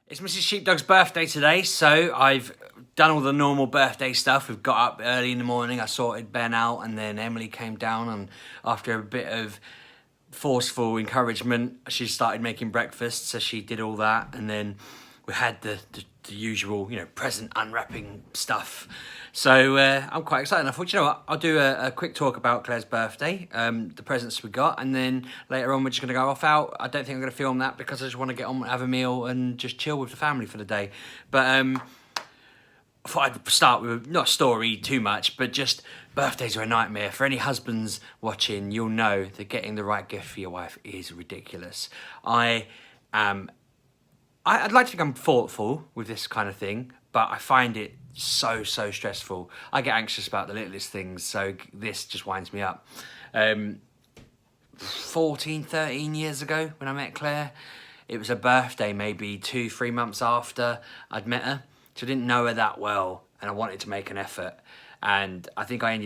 It's Mrs. Sheepdog's birthday today, so I've done all the normal birthday stuff. We've got up early in the morning, I sorted Ben out, and then Emily came down, and after a bit of forceful encouragement, she started making breakfast, so she did all that, and then we had the usual, present unwrapping stuff. So I'm quite excited. I thought, you know what, I'll do a quick talk about Claire's birthday, the presents we got, and then later on we're just going to go off out. I don't think I'm going to film that because I just want to get on, have a meal, and just chill with the family for the day. But I thought I'd start with, not a story too much, but just birthdays are a nightmare. For any husbands watching, you'll know that getting the right gift for your wife is ridiculous. I'd like to think I'm thoughtful with this kind of thing, but I find it so stressful. I get anxious about the littlest things, so this just winds me up. 13 years ago when I met Claire, it was her birthday maybe 2-3 months after I'd met her, so I didn't know her that well, and I wanted to make an effort, and I think I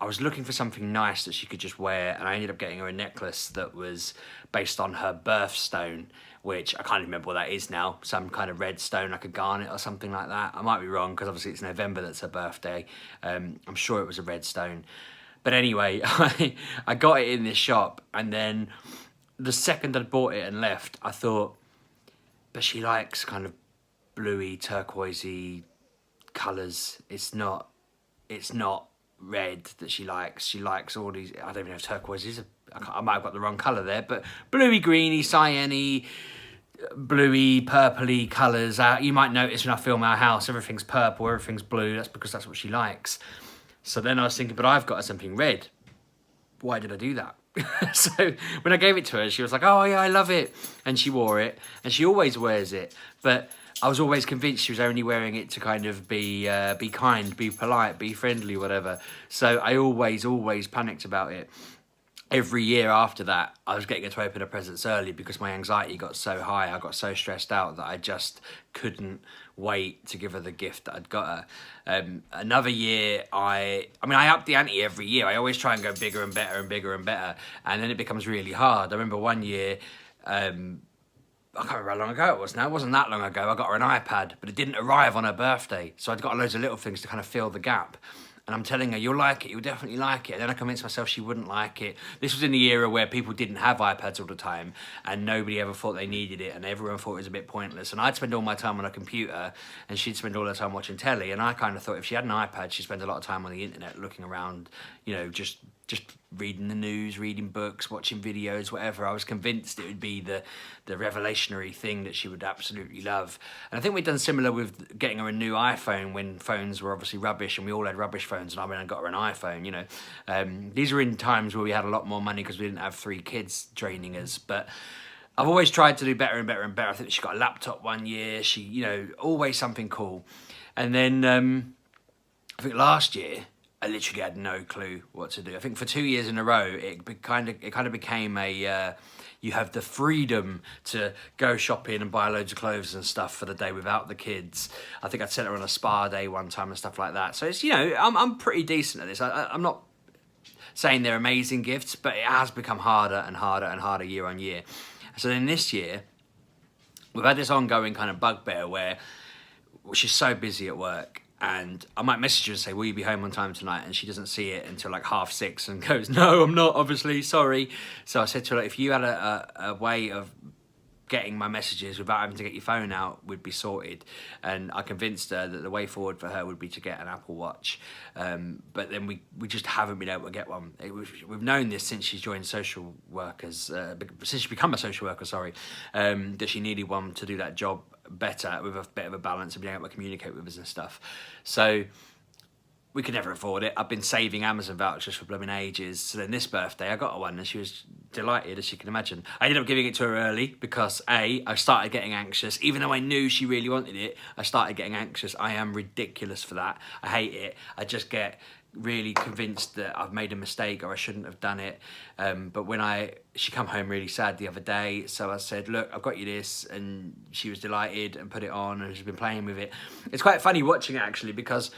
was looking for something nice that she could just wear, and I ended up getting her a necklace that was based on her birthstone, which I can't remember what that is now, some kind of red stone, like a garnet or something like that. I might be wrong, because obviously it's November, that's her birthday. I'm sure it was a red stone. But anyway, I got it in this shop, and then the second I'd bought it and left, I thought, but she likes kind of bluey, turquoisey colours. It's not red that she likes. She likes all these, I don't even know if turquoise is, I might have got the wrong colour there, but bluey, greeny, cyany, bluey, purpley colours. You might notice when I film our house, everything's purple, everything's blue. That's because that's what she likes. So then I was thinking, but I've got her something red. Why did I do that? So when I gave it to her, she was like, oh yeah, I love it. And she wore it, and she always wears it. But I was always convinced she was only wearing it to kind of be kind, be polite, be friendly, whatever. So I always panicked about it. Every year after that, I was getting her to open her presents early because my anxiety got so high, I got so stressed out that I just couldn't wait to give her the gift that I'd got her. Another year, I up the ante every year. I always try and go bigger and better and bigger and better, and then it becomes really hard. I remember one year, I can't remember how long ago it was now. It wasn't that long ago. I got her an iPad, but it didn't arrive on her birthday. So I'd got loads of little things to kind of fill the gap. And I'm telling her, you'll like it, you'll definitely like it. And then I convinced myself she wouldn't like it. This was in the era where people didn't have iPads all the time, and nobody ever thought they needed it, and everyone thought it was a bit pointless. And I'd spend all my time on a computer, and she'd spend all her time watching telly. And I kind of thought if she had an iPad, she'd spend a lot of time on the internet looking around, just reading the news, reading books, watching videos, whatever. I was convinced it would be the revelationary thing that she would absolutely love. And I think we'd done similar with getting her a new iPhone when phones were obviously rubbish, and we all had rubbish phones, and I went and got her an iPhone, These were in times where we had a lot more money because we didn't have 3 kids draining us, but I've always tried to do better and better and better. I think she got a laptop one year, she, always something cool. And then I think last year, I literally had no clue what to do. I think for 2 years in a row, it kind of became a you have the freedom to go shopping and buy loads of clothes and stuff for the day without the kids. I think I'd sent her on a spa day one time and stuff like that. So it's I'm pretty decent at this. I'm not saying they're amazing gifts, but it has become harder and harder and harder year on year. So then this year, we've had this ongoing kind of bugbear where she's so busy at work. And I might message her and say, will you be home on time tonight? And she doesn't see it until like 6:30 and goes, no, I'm not, obviously, sorry. So I said to her, if you had a way of getting my messages without having to get your phone out, would be sorted. And I convinced her that the way forward for her would be to get an Apple Watch. But then we just haven't been able to get one. We've known this since she's joined social workers, since she's become a social worker, that she needed one to do that job better, with a bit of a balance and being able to communicate with us and stuff. So we could never afford it. I've been saving Amazon vouchers for blooming ages. So then this birthday, I got her one, and she was delighted, as you can imagine. I ended up giving it to her early because I started getting anxious. Even though I knew she really wanted it, I started getting anxious. I am ridiculous for that. I hate it. I just get really convinced that I've made a mistake or I shouldn't have done it. But when she come home really sad the other day, so I said, look, I've got you this, and she was delighted and put it on, and she's been playing with it. It's quite funny watching it, actually, because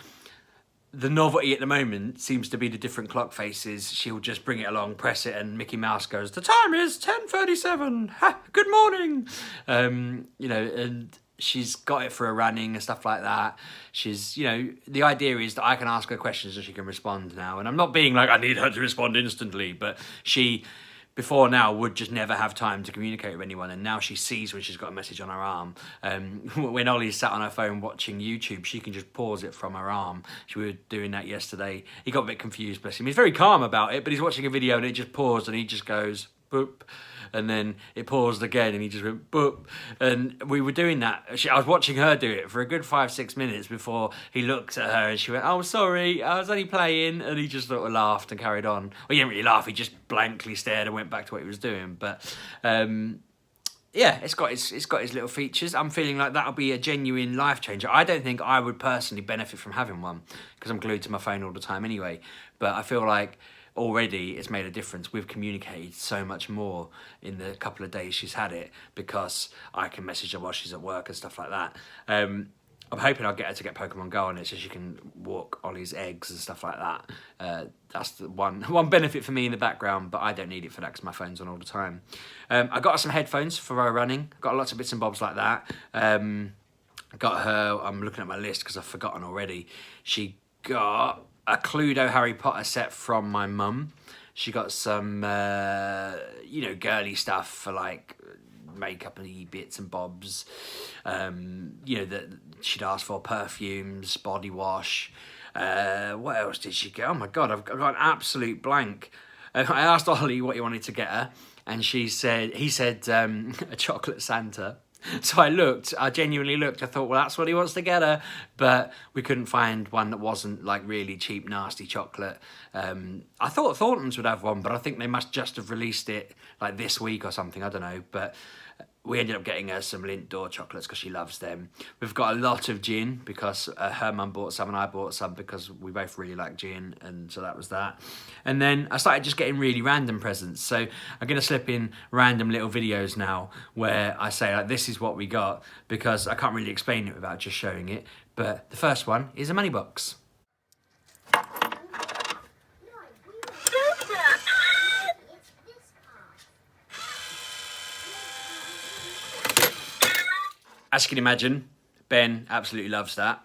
the novelty at the moment seems to be the different clock faces. She'll just bring it along, press it, and Mickey Mouse goes, "The time is 10:37. Good morning." You know, and she's got it for her running and stuff like that. She's, you know, the idea is that I can ask her questions and she can respond now. And I'm not being like, I need her to respond instantly, but she, before now, would just never have time to communicate with anyone, and now she sees when she's got a message on her arm. When Ollie's sat on her phone watching YouTube, she can just pause it from her arm. We were doing that yesterday. He got a bit confused, bless him. He's very calm about it, but he's watching a video and it just paused and he just goes, boop. And then it paused again and he just went boop. And we were doing that. I was watching her do it for a good 5-6 minutes before he looked at her and she went, "Oh, sorry, I was only playing." And he just sort of laughed and carried on. Well, he didn't really laugh, he just blankly stared and went back to what he was doing. But yeah, it's got its little features. I'm feeling like that'll be a genuine life changer. I don't think I would personally benefit from having one because I'm glued to my phone all the time anyway. But I feel like already it's made a difference. We've communicated so much more in the couple of days she's had it because I can message her while she's at work and stuff like that. I'm hoping I'll get her to get Pokemon Go on it so she can walk Ollie's eggs and stuff like that. That's the one benefit for me in the background, but I don't need it for that because my phone's on all the time. I got her some headphones for her running. Got lots of bits and bobs like that. Got her, I'm looking at my list because I've forgotten already. She got a Cluedo Harry Potter set from my mum. She got some, you know, girly stuff for like makeup and bits and bobs. You know, that she'd asked for perfumes, body wash. What else did she get? Oh my God, I've got an absolute blank. I asked Ollie what he wanted to get her, and he said a chocolate Santa. So I genuinely looked, I thought, well, that's what he wants to get her, but we couldn't find one that wasn't like really cheap, nasty chocolate. I thought Thornton's would have one, but I think they must just have released it like this week or something, I don't know, but we ended up getting her some Lindt door chocolates because she loves them. We've got a lot of gin because her mum bought some and I bought some because we both really like gin, and so that was that. And then I started just getting really random presents. So I'm going to slip in random little videos now where I say like, this is what we got, because I can't really explain it without just showing it. But the first one is a money box. As you can imagine, Ben absolutely loves that.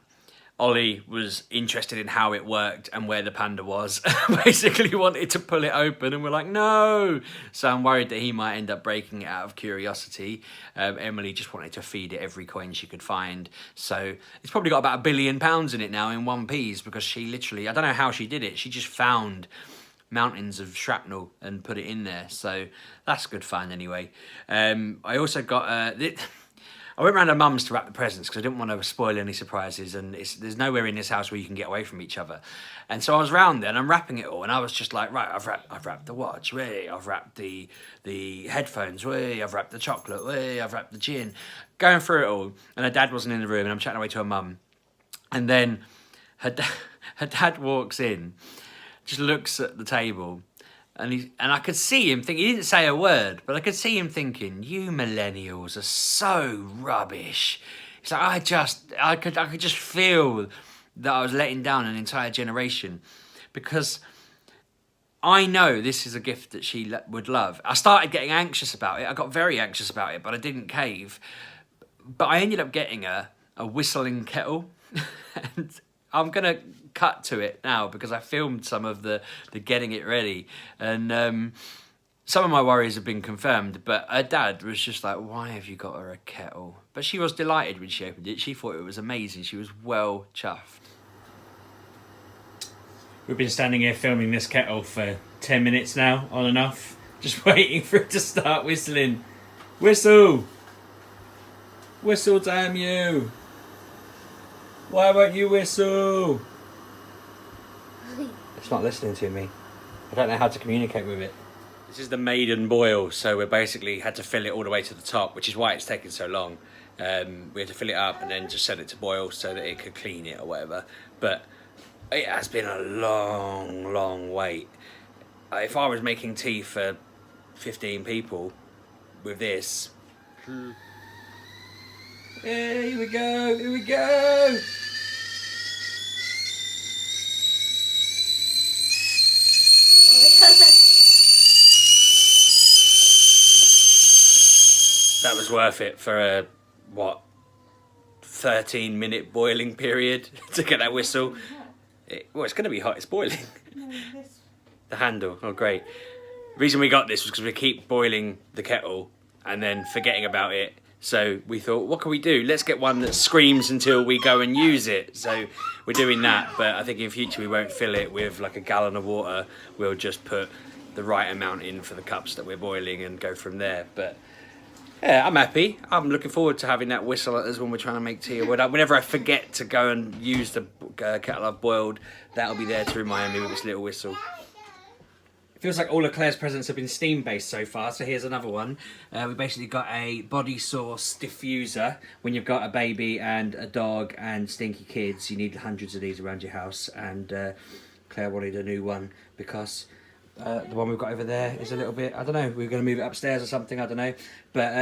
Ollie was interested in how it worked and where the panda was. Basically wanted to pull it open and we're like, no. So I'm worried that he might end up breaking it out of curiosity. Emily just wanted to feed it every coin she could find. So it's probably got about £1 billion in it now in one piece, because she literally, I don't know how she did it. She just found mountains of shrapnel and put it in there. So that's good fun anyway. I also got... I went round her mum's to wrap the presents because I didn't want to spoil any surprises, and there's nowhere in this house where you can get away from each other. And so I was round there and I'm wrapping it all, and I was just like, right, I've wrapped the watch, way, I've wrapped the headphones, way, I've wrapped the chocolate, way, I've wrapped the gin, going through it all. And her dad wasn't in the room, and I'm chatting away to her mum, and then her dad walks in, just looks at the table. And I could see him thinking, he didn't say a word, but I could see him thinking, you millennials are so rubbish. It's like, I could just feel that I was letting down an entire generation, because I know this is a gift that she would love. I started getting anxious about it. I got very anxious about it, but I didn't cave. But I ended up getting her a whistling kettle. And I'm going to cut to it now because I filmed some of the getting it ready, and some of my worries have been confirmed, but her dad was just like, why have you got her a kettle? But she was delighted when she opened it. She thought it was amazing. She was well chuffed. We've been standing here filming this kettle for 10 minutes now, on and off, just waiting for it to start whistling. Whistle! Whistle, damn you! Why won't you whistle? It's not listening to me. I don't know how to communicate with it. This is the maiden boil, so we basically had to fill it all the way to the top, which is why it's taken so long. We had to fill it up and then just set it to boil so that it could clean it or whatever. But it has been a long, long wait. If I was making tea for 15 people with this... Yeah, here we go, here we go! was worth it for a, what, 13-minute boiling period to get that whistle. Well, it's going to be hot, it's boiling. No, this. The handle, oh great. The reason we got this was because we keep boiling the kettle and then forgetting about it. So we thought, what can we do? Let's get one that screams until we go and use it. So we're doing that, but I think in future we won't fill it with like a gallon of water. We'll just put the right amount in for the cups that we're boiling and go from there. But yeah, I'm happy. I'm looking forward to having that whistle at us when we're trying to make tea. Or whenever I forget to go and use the kettle I've boiled, that'll be there to remind me with this little whistle. Feels like all of Claire's presents have been steam based so far, so here's another one. We basically got a body sauce diffuser. When you've got a baby and a dog and stinky kids, you need hundreds of these around your house, and Claire wanted a new one because the one we've got over there is a little bit, I don't know, we're going to move it upstairs or something, I don't know. But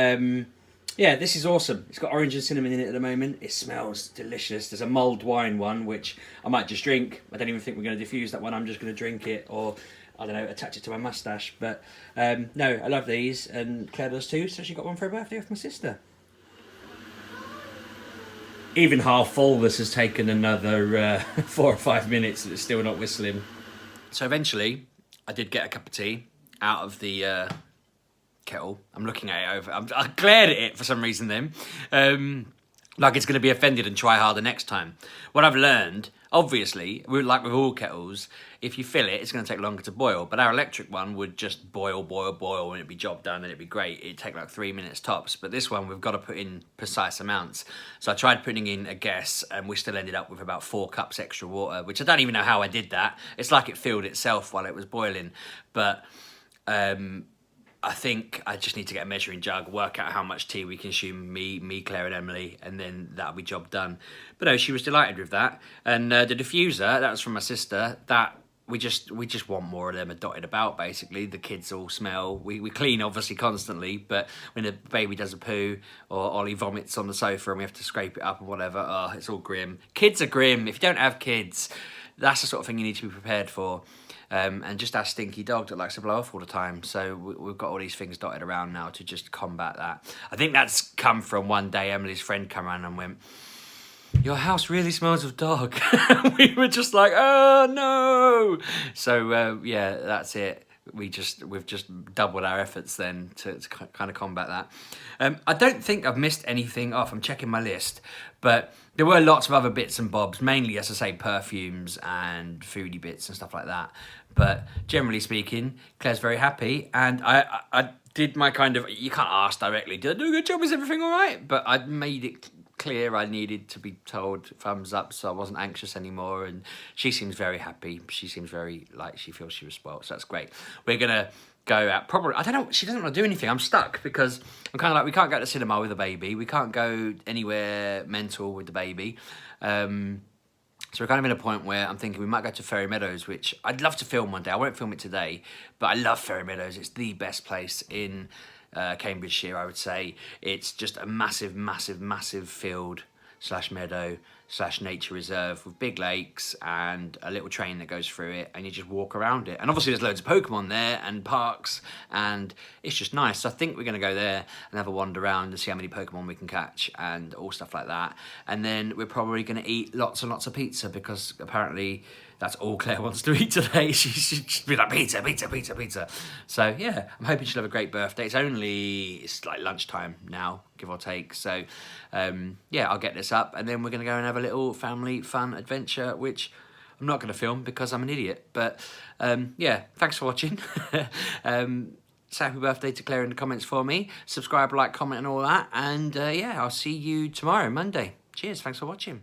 yeah, this is awesome. It's got orange and cinnamon in it at the moment. It smells delicious. There's a mulled wine one, which I might just drink. I don't even think we're going to diffuse that one. I'm just going to drink it, or I don't know, attach it to my moustache. But no, I love these, and Claire does too, so she got one for her birthday off my sister. Even half full, this has taken another 4 or 5 minutes and it's still not whistling. So eventually, I did get a cup of tea out of the kettle. I'm looking at it over. I glared at it for some reason then. Like it's going to be offended and try harder next time. What I've learned, obviously, like with all kettles, if you fill it, it's going to take longer to boil. But our electric one would just boil, and it'd be job done, and it'd be great. It'd take like 3 minutes tops. But this one, we've got to put in precise amounts. So I tried putting in a guess, and we still ended up with about 4 cups extra water, which I don't even know how I did that. It's like it filled itself while it was boiling. But I think I just need to get a measuring jug, work out how much tea we consume, me, Claire and Emily, and then that'll be job done. But no, she was delighted with that. And the diffuser, that was from my sister, that we just want more of them dotted about, basically. The kids all smell. We clean, obviously, constantly, but when the baby does a poo or Ollie vomits on the sofa and we have to scrape it up or whatever, oh, it's all grim. Kids are grim. If you don't have kids, that's the sort of thing you need to be prepared for. And just our stinky dog that likes to blow off all the time. So we've got all these things dotted around now to just combat that. I think that's come from one day Emily's friend came around and went, "Your house really smells of dog." We were just like, oh no. So yeah, that's it. We've just doubled our efforts then to kind of combat that. I don't think I've missed anything off. I'm checking my list, but there were lots of other bits and bobs, mainly, as I say, perfumes and foodie bits and stuff like that. But generally speaking, Claire's very happy, and I did my kind of, you can't ask directly, did I do a good job? Is everything all right? But I made it clear I needed to be told thumbs up, so I wasn't anxious anymore, and she seems very happy. She seems very like she feels she was spoiled, so that's great. We're gonna go out, probably, I don't know, she doesn't want to do anything. I'm stuck because I'm kind of like, we can't go to the cinema with the baby, we can't go anywhere mental with the baby, so we're kind of in a point where I'm thinking we might go to Ferry Meadows, which I'd love to film one day. I won't film it today, but I love Ferry Meadows. It's the best place in Cambridgeshire, I would say. It's just a massive, massive, massive field / meadow / nature reserve with big lakes and a little train that goes through it, and you just walk around it. And obviously there's loads of Pokemon there and parks, and it's just nice. So I think we're going to go there and have a wander around and see how many Pokemon we can catch and all stuff like that. And then we're probably going to eat lots and lots of pizza, because apparently that's all Claire wants to eat today. She's be like, pizza, pizza, pizza, pizza. So yeah, I'm hoping she'll have a great birthday. It's like lunchtime now, give or take. So yeah, I'll get this up, and then we're going to go and have a little family fun adventure, which I'm not going to film because I'm an idiot. But yeah, thanks for watching. Say happy birthday to Claire in the comments for me. Subscribe, like, comment and all that. And yeah, I'll see you tomorrow, Monday. Cheers, thanks for watching.